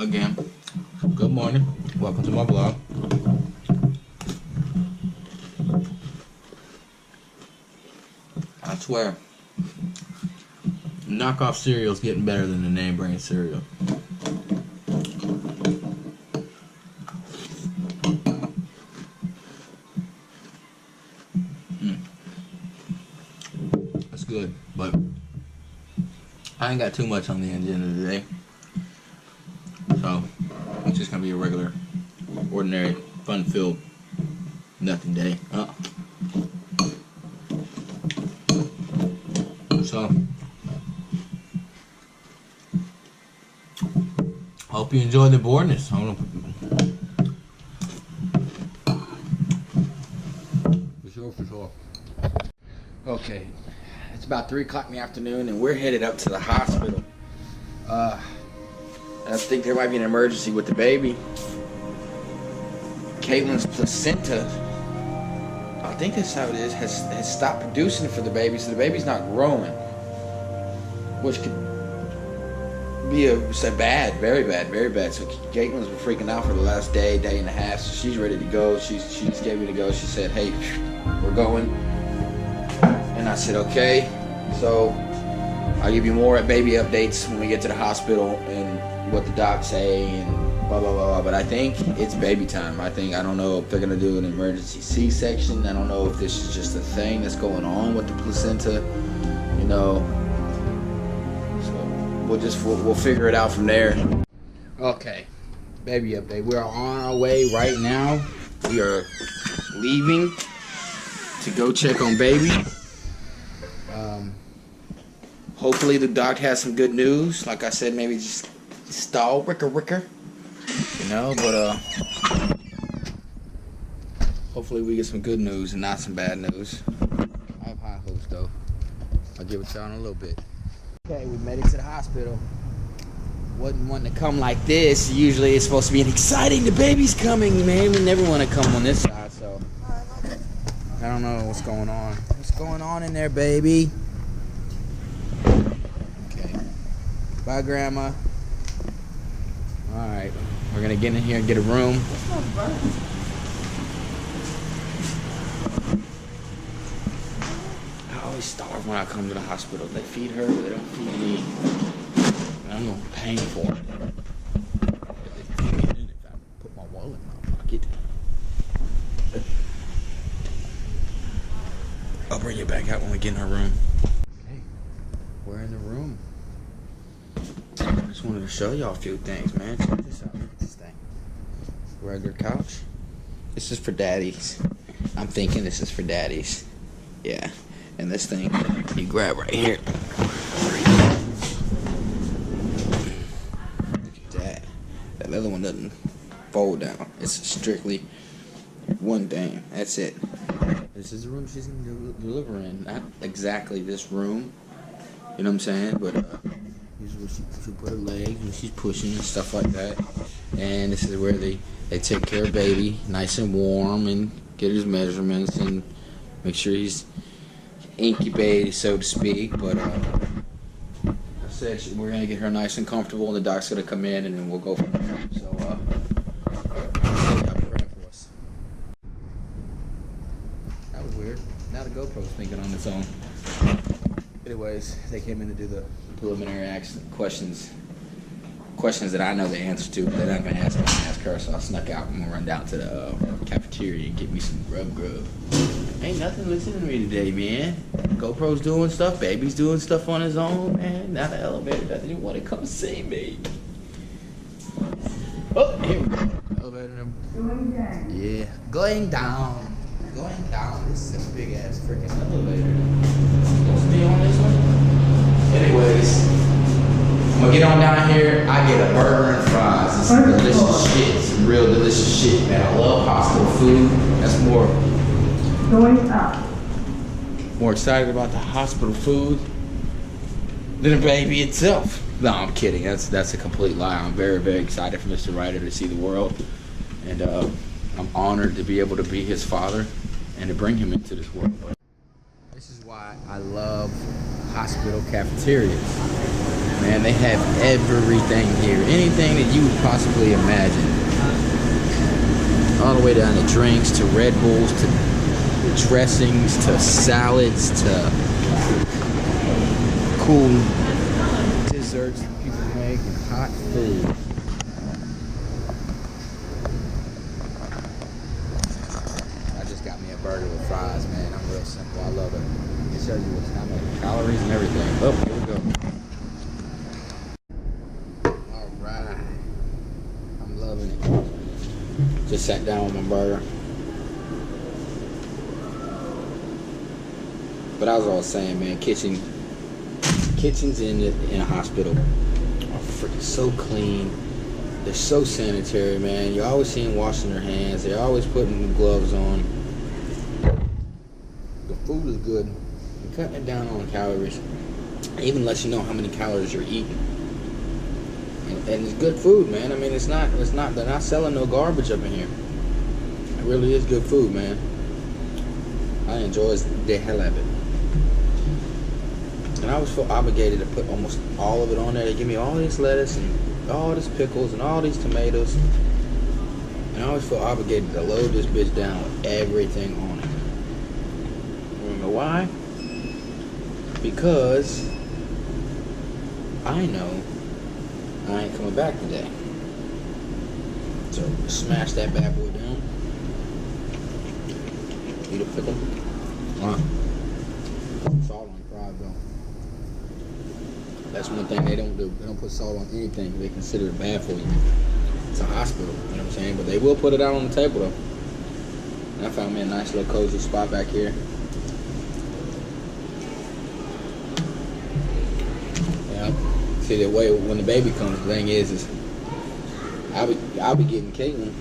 Again, good morning. Welcome to my vlog. I swear, knockoff cereal's getting better than the name brand cereal. That's good, but I ain't got too much on the agenda today. So, it's just gonna be a regular, ordinary, fun-filled, nothing day. So, hope you enjoyed the boredness. For sure. Okay, it's about 3 o'clock in the afternoon, and we're headed up to the hospital. I think there might be an emergency with the baby. Caitlin's placenta, I think that's how it is, has stopped producing for the baby, so the baby's not growing, which could be bad, very bad. So Caitlin's been freaking out for the last day and a half. So she's ready to go. She just gave me to go. She said, "Hey, we're going," and I said, "Okay." So I'll give you more baby updates when we get to the hospital and what the docs say and blah blah blah. But I think it's baby time. I don't know if they're gonna do an emergency C-section. I don't know if this is just a thing that's going on with the placenta, you know. So we'll figure it out from there. Okay, baby update. We are on our way right now. We are leaving to go check on baby. Hopefully the doc has some good news. Like I said, maybe just stall ricker, you know, but hopefully we get some good news and not some bad news. I have high hopes though. I'll give it to you in a little bit. Okay, we made it to the hospital. Wasn't wanting to come like this. Usually it's supposed to be an exciting, the baby's coming, man. We never want to come on this side, so I don't know what's going on. What's going on in there, baby? Okay. Bye, Grandma. Alright, we're gonna get in here and get a room. I always starve when I come to the hospital. They feed her, but they don't feed me. And I'm gonna be paying for it. If I put my wallet in my pocket. I'll bring it back out when we get in our room. Okay, we're in the room. I just wanted to show y'all a few things, man. Check this out. Look at this thing. Regular couch. This is for daddies. I'm thinking this is for daddies. Yeah. And this thing, you grab right here. Look at that. That other one doesn't fold down. It's strictly one thing. That's it. This is the room she's going to deliver in. Not exactly this room. You know what I'm saying? But, this is where she put her legs when she's pushing and stuff like that. And this is where they take care of baby, nice and warm, and get his measurements and make sure he's incubated, so to speak. But I said we're gonna get her nice and comfortable, and the doc's gonna come in, and then we'll go from there. So y'all be praying for us. That was weird. Now the GoPro's thinking on its own. Anyways, they came in to do the preliminary questions that I know the answer to, but they're not gonna ask me. Ask her, so I snuck out. I'm gonna run down to the cafeteria and get me some grub. Ain't nothing listening to me today, man. GoPro's doing stuff, baby's doing stuff on his own, man. Now the elevator doesn't even want to come see me. Oh, here we go. Elevator. Yeah, going down. This is a big ass freaking elevator. Supposed to be on this one. Anyways, I'm gonna get on down here. I get a burger and fries. It's some delicious shit. Some real delicious shit, man. I love hospital food. That's more excited about the hospital food than the baby itself. No, I'm kidding. That's a complete lie. I'm very excited for Mr. Ryder to see the world, and I'm honored to be able to be his father and to bring him into this world. This is why I love hospital cafeterias. Man, they have everything here. Anything that you would possibly imagine. All the way down to drinks, to Red Bulls, to dressings, to salads, to cool desserts that people make, and hot food. I just got me a burger with fries, man. I'm real simple. I love it. It shows you what's how many calories and everything. Oh, here we go. Alright. I'm loving it. Just sat down with my burger. But as I was saying, man, kitchens in a hospital are freaking so clean. They're so sanitary, man. You always see them washing their hands. They're always putting gloves on. The food is good. You're cutting it down on calories. It even lets you know how many calories you're eating. And it's good food, man. I mean, they're not selling no garbage up in here. It really is good food, man. I enjoy the hell out of it. And I always feel obligated to put almost all of it on there. They give me all this lettuce and all these pickles and all these tomatoes. And I always feel obligated to load this bitch down with everything on it. Remember why? Because I know I ain't coming back today. So smash that bad boy down. Eat a pickle. Salt on fries though. That's one thing they don't do. They don't put salt on anything. They consider it bad for you. It's a hospital, you know what I'm saying? But they will put it out on the table though. And I found me a nice little cozy spot back here. Yeah. See, the way when the baby comes, the thing is I'll be getting Caitlin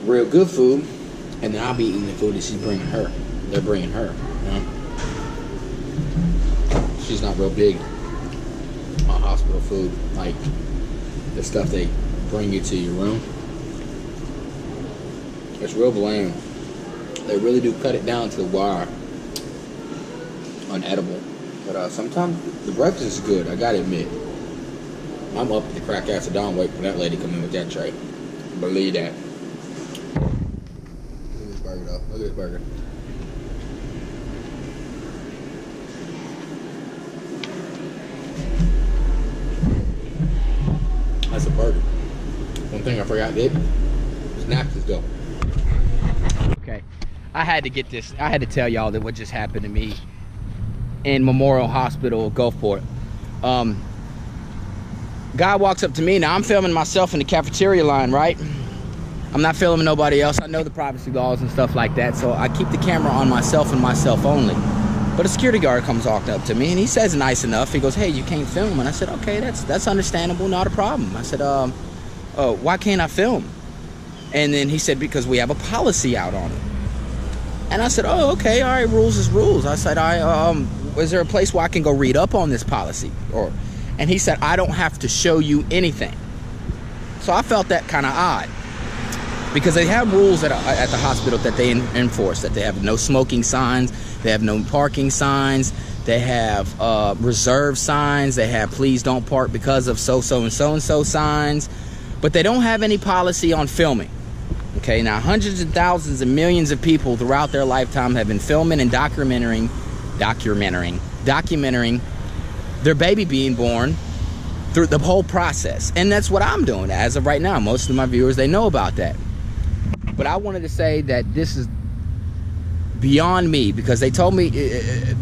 real good food, and then I'll be eating the food that she's bringing her. They're bringing her, you know? She's not real big on hospital food, like the stuff they bring you to your room. It's real bland. They really do cut it down to the wire. Unedible. But sometimes the breakfast is good, I gotta admit. I'm up at the crack ass of dawn waiting for that lady to come in with that tray. Believe that. Look at this burger though. Look at this burger. That's a burger. One thing I forgot did was napkins though. Okay. I had to get this. I had to tell y'all that what just happened to me in Memorial Hospital, Gulfport. Guy walks up to me. Now I'm filming myself in the cafeteria line, right? I'm not filming nobody else. I know the privacy laws and stuff like that, so I keep the camera on myself and myself only. But a security guard comes walking up to me and he says nice enough. He goes, "Hey, you can't film." And I said, "Okay, that's understandable, not a problem." I said, "Oh, why can't I film?" And then he said, "Because we have a policy out on it." And I said, "Oh, okay, all right, rules is rules." I said, "Is there a place where I can go read up on this policy?" And he said, "I don't have to show you anything." So I felt that kind of odd, because they have rules at the hospital that they enforce, that they have no smoking signs, they have no parking signs, they have reserve signs, they have please don't park because of so-so and so-and-so signs, but they don't have any policy on filming. Okay, now hundreds and thousands and millions of people throughout their lifetime have been filming and documenting their baby being born through the whole process. And that's what I'm doing as of right now. Most of my viewers, they know about that. But I wanted to say that this is beyond me, because they told me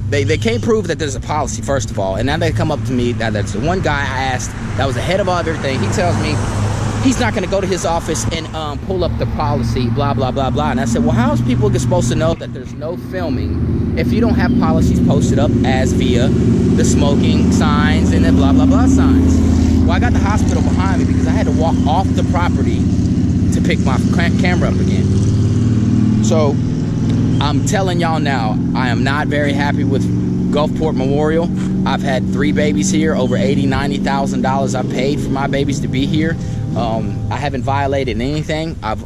they can't prove that there's a policy, first of all. And now they come up to me, now that's the one guy I asked that was the head of everything. He tells me he's not going to go to his office and pull up the policy, blah, blah, blah, blah. And I said, well, how is people supposed to know that there's no filming if you don't have policies posted up as via the smoking signs and the blah, blah, blah signs? Well, I got the hospital behind me because I had to walk off the property to pick my camera up again. So I'm telling y'all now, I am not very happy with Gulfport Memorial. I've had 3 babies here, over $80,000, $90,000 I paid for my babies to be here. I haven't violated anything. I've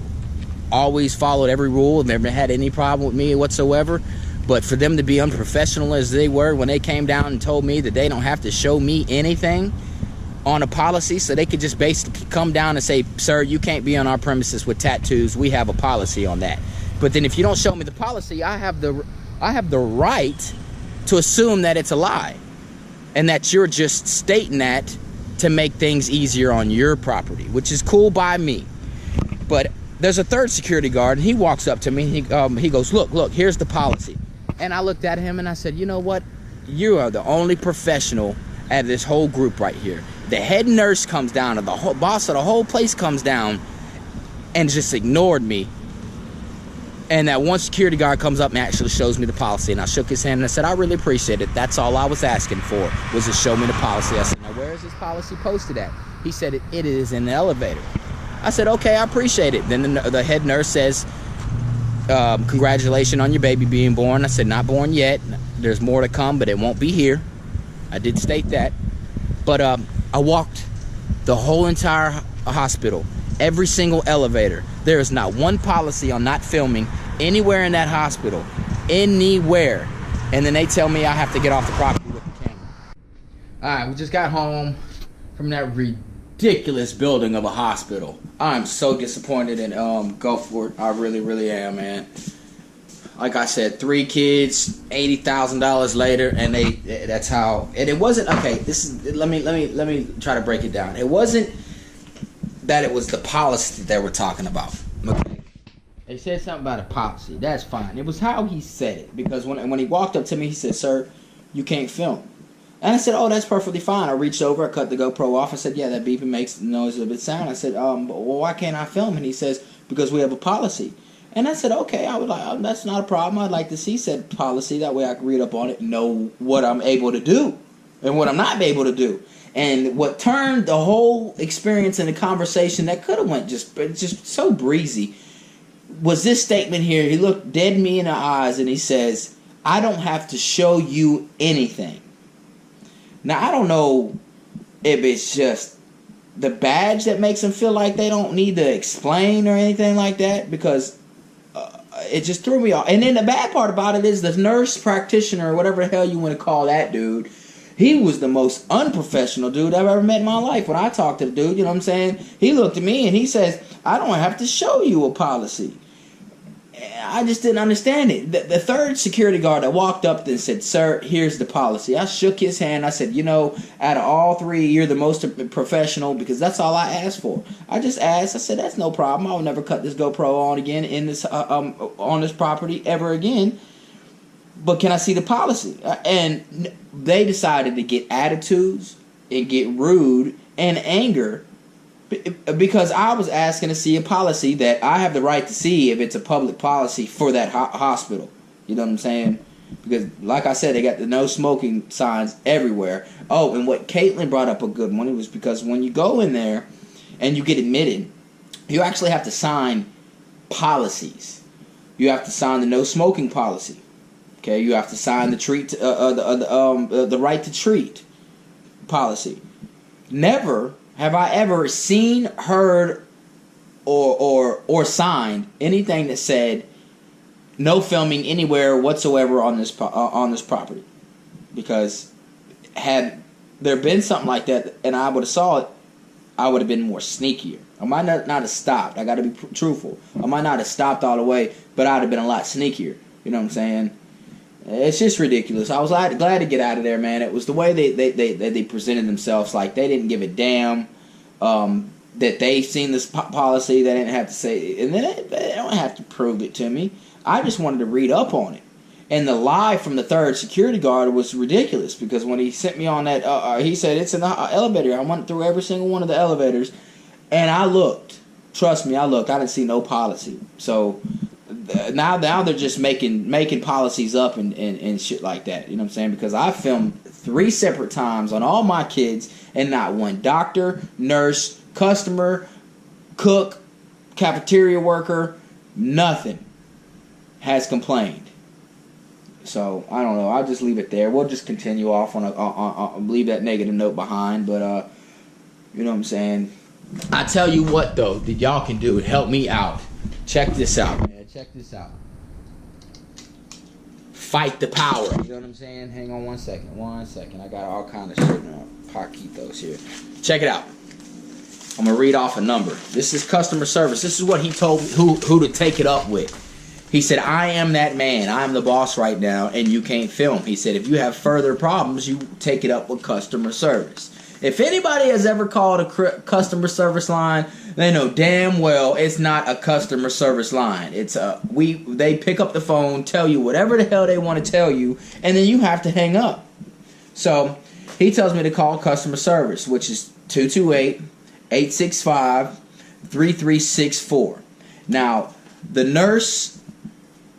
always followed every rule, never had any problem with me whatsoever. But for them to be unprofessional as they were when they came down and told me that they don't have to show me anything on a policy, so they could just basically come down and say, sir, you can't be on our premises with tattoos. We have a policy on that. But then if you don't show me the policy, I have the right to assume that it's a lie and that you're just stating that to make things easier on your property, which is cool by me. But there's a third security guard, and he walks up to me, and he goes, look, here's the policy. And I looked at him and I said, you know what? You are the only professional out of this whole group right here. The head nurse comes down, or the whole boss of the whole place comes down and just ignored me. And that one security guard comes up and actually shows me the policy. And I shook his hand and I said, I really appreciate it. That's all I was asking for, was to show me the policy. I said, now where is this policy posted at? He said, it is in the elevator. I said, okay, I appreciate it. Then the head nurse says, congratulations on your baby being born. I said, not born yet. There's more to come, but it won't be here. I did state that. But I walked the whole entire hospital, every single elevator. There is not one policy on not filming anywhere in that hospital, anywhere. And then they tell me I have to get off the property with the camera. All right, we just got home from that ridiculous building of a hospital. I'm so disappointed in Gulfport. I really, really am, man. Like I said, 3 kids, $80,000 later, and that's how. And it wasn't okay. Let me try to break it down. It wasn't that it was the policy that they were talking about. Okay, they said something about a policy. That's fine. It was how he said it, because when he walked up to me, he said, "Sir, you can't film." And I said, "Oh, that's perfectly fine." I reached over, I cut the GoPro off. I said, "Yeah, that beeping makes the noise of its sound." I said, "Well, why can't I film?" And he says, "Because we have a policy." And I said, "Okay, I would like. That's not a problem. I'd like to see said policy. That way, I can read up on it and know what I'm able to do and what I'm not able to do." And what turned the whole experience in a conversation that could have went just so breezy was this statement here. He looked dead me in the eyes and he says, "I don't have to show you anything." Now, I don't know if it's just the badge that makes them feel like they don't need to explain or anything like that, because it just threw me off. And then the bad part about it is the nurse practitioner, or whatever the hell you want to call that dude, he was the most unprofessional dude I've ever met in my life. When I talked to the dude, you know what I'm saying? He looked at me and he says, "I don't have to show you a policy." I just didn't understand it. The third security guard that walked up and said, "Sir, here's the policy." I shook his hand. I said, "You know, out of all 3, you're the most professional," because that's all I asked for. I just asked. I said, "That's no problem. I'll never cut this GoPro on again in this on this property ever again. But can I see the policy?" And they decided to get attitudes and get rude and anger because I was asking to see a policy that I have the right to see if it's a public policy for that hospital. You know what I'm saying? Because, like I said, they got the no smoking signs everywhere. Oh, and what Caitlin brought up a good one, it was because when you go in there and you get admitted, you actually have to sign policies. You have to sign the no smoking policy. Okay, you have to sign the the right to treat policy. Never have I ever seen, heard, or signed anything that said no filming anywhere whatsoever on this property. Because had there been something like that and I would have saw it, I would have been more sneakier. I might not have stopped. I got to be truthful. I might not have stopped all the way, but I'd have been a lot sneakier. You know what I'm saying? It's just ridiculous. I was glad to get out of there, man. It was the way they presented themselves, like they didn't give a damn that they seen this policy. They didn't have to say, and they don't have to prove it to me. I just wanted to read up on it. And the lie from the third security guard was ridiculous, because when he sent me on that, he said it's in the elevator. I went through every single one of the elevators, and I looked. Trust me, I looked. I didn't see no policy. So now they're just making policies up and shit like that. You know what I'm saying? Because I filmed 3 separate times on all my kids, and not one doctor, nurse, customer, cook, cafeteria worker, nothing has complained. So I don't know. I'll just leave it there. We'll just continue off on leave that negative note behind. But you know what I'm saying? I tell you what though, that y'all can do it. Help me out. Check this out, man. Check this out. fight the power. You know what I'm saying? Hang on 1 second. 1 second. I got all kind of shit now. Paquitos here. Check it out. I'm gonna read off a number. This is customer service. This is what he told me who to take it up with. He said, I am that man. I'm the boss right now, and you can't film. He said, if you have further problems, you take it up with customer service. If anybody has ever called a customer service line, they know damn well it's not a customer service line. It's they pick up the phone, tell you whatever the hell they want to tell you, and then you have to hang up. So he tells me to call customer service, which is 228-865-3364. Now, the nurse,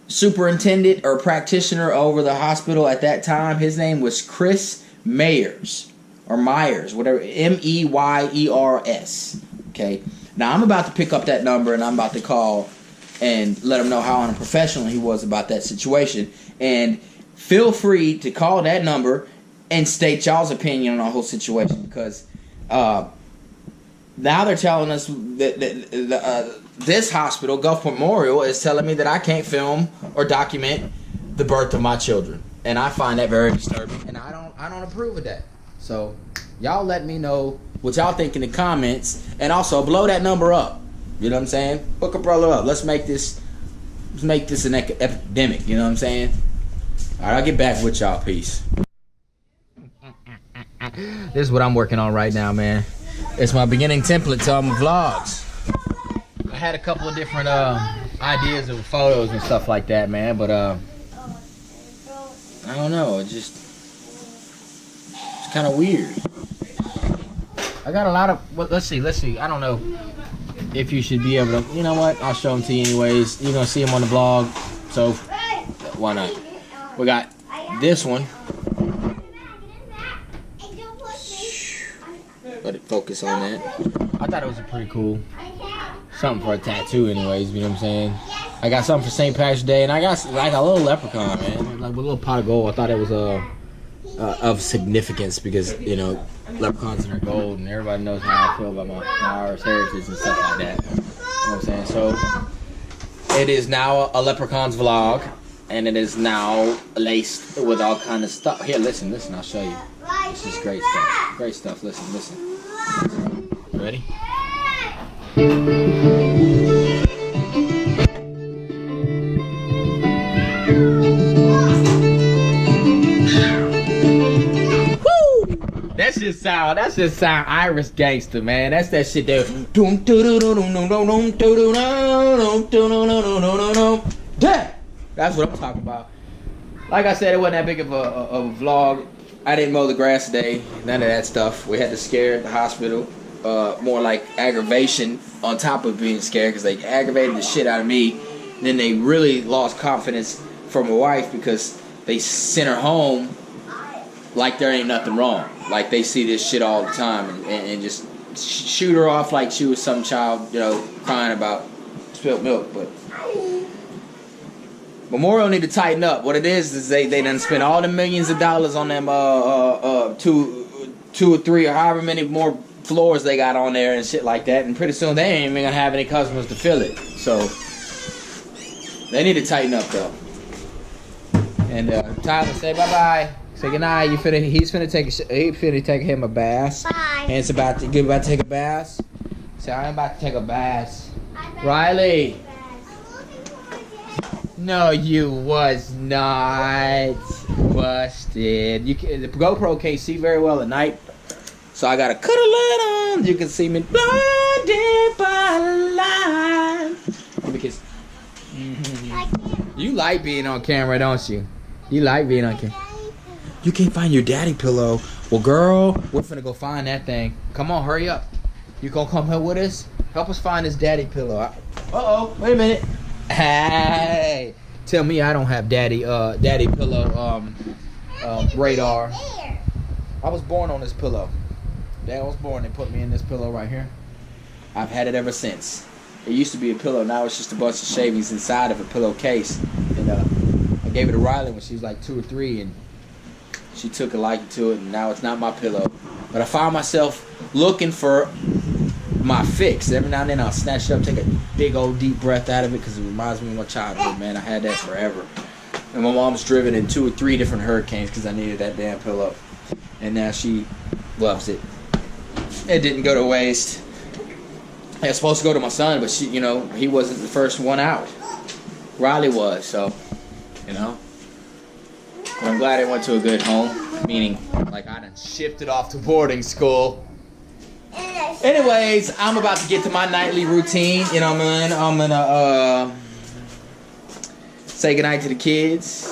superintendent, or practitioner over the hospital at that time, his name was Chris Myers. Or Myers, whatever, Meyers. Okay. Now I'm about to pick up that number and I'm about to call and let him know how unprofessional he was about that situation. And feel free to call that number and state y'all's opinion on the whole situation, because now they're telling us that this hospital, Gulf Memorial, is telling me that I can't film or document the birth of my children, and I find that very disturbing, and I don't approve of that. So, y'all let me know what y'all think in the comments, and also blow that number up. You know what I'm saying? Hook a brother up. Let's make this an epidemic. You know what I'm saying? All right, I'll get back with y'all. Peace. This is what I'm working on right now, man. It's my beginning template to all my vlogs. I had a couple of different ideas of photos and stuff like that, man, but I don't know. It's kind of weird. I got a lot of, well, let's see. I don't know if you should be able to, you know what, I'll show them to you anyways. You're gonna see them on the vlog, so why not? We got this one. Let it focus on that. I thought it was a pretty cool something for a tattoo anyways, you know what I'm saying? I got something for St. Patrick's Day, and I got like a little leprechaun, man, like with a little pot of gold. I thought it was of significance because, you know, leprechauns are gold, and everybody knows how I feel about my Irish heritage and stuff like that. You know what I'm saying? So it is now a leprechaun's vlog, and it is now laced with all kind of stuff. Here, listen, I'll show you. This is great stuff. Great stuff. Listen. You ready? That just sound Irish gangster, man. That's that shit there. That's what I'm talking about. Like I said, it wasn't that big of a vlog. I didn't mow the grass today. None of that stuff. We had to scare the hospital. More like aggravation on top of being scared, because they aggravated the shit out of me. And then they really lost confidence from my wife because they sent her home like there ain't nothing wrong. Like they see this shit all the time and just shoot her off like she was some child, you know, crying about spilled milk. But Memorial need to tighten up. What it is they done spent all the millions of dollars on them two or three or however many more floors they got on there and shit like that, and pretty soon they ain't even gonna have any customers to fill it. So they need to tighten up though. And Tyler, say bye bye. Say goodnight. He's finna take him a bath. Bye. And it's about to take a bath. Say I'm about to take a bath. Riley. No, you was not busted. The GoPro can't see very well at night, so I gotta cut a light on. You can see me blinded by light. Because you like being on camera, don't you? You like being on camera. You can't find your daddy pillow. Well, girl, we're finna go find that thing. Come on, hurry up. You gonna come here with us? Help us find this daddy pillow. Uh-oh, wait a minute. Hey, tell me I don't have daddy pillow radar. I was born on this pillow. Dad was born, they put me in this pillow right here. I've had it ever since. It used to be a pillow, now it's just a bunch of shavings inside of a pillowcase. And I gave it to Riley when she was like 2 or 3, and she took a liking to it, and now it's not my pillow. But I found myself looking for my fix. Every now and then I'll snatch it up, take a big old deep breath out of it, because it reminds me of my childhood, man. I had that forever. And my mom's driven in 2 or 3 different hurricanes because I needed that damn pillow. And now she loves it. It didn't go to waste. I was supposed to go to my son, but she, he wasn't the first one out. Riley was, so, But I'm glad it went to a good home. Meaning, like, I done shifted off to boarding school. Anyways, I'm about to get to my nightly routine. You know what I mean? I'm gonna say goodnight to the kids.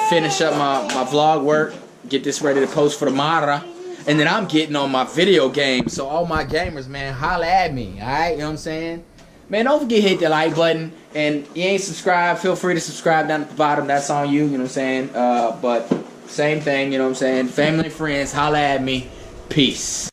Finish up my vlog work. Get this ready to post for tomorrow. And then I'm getting on my video game. So all my gamers, man, holla at me. Alright? You know what I'm saying? Man, don't forget to hit the like button. And you ain't subscribed, feel free to subscribe down at the bottom. That's on you. You know what I'm saying? But same thing, you know what I'm saying? Family and friends, holla at me. Peace.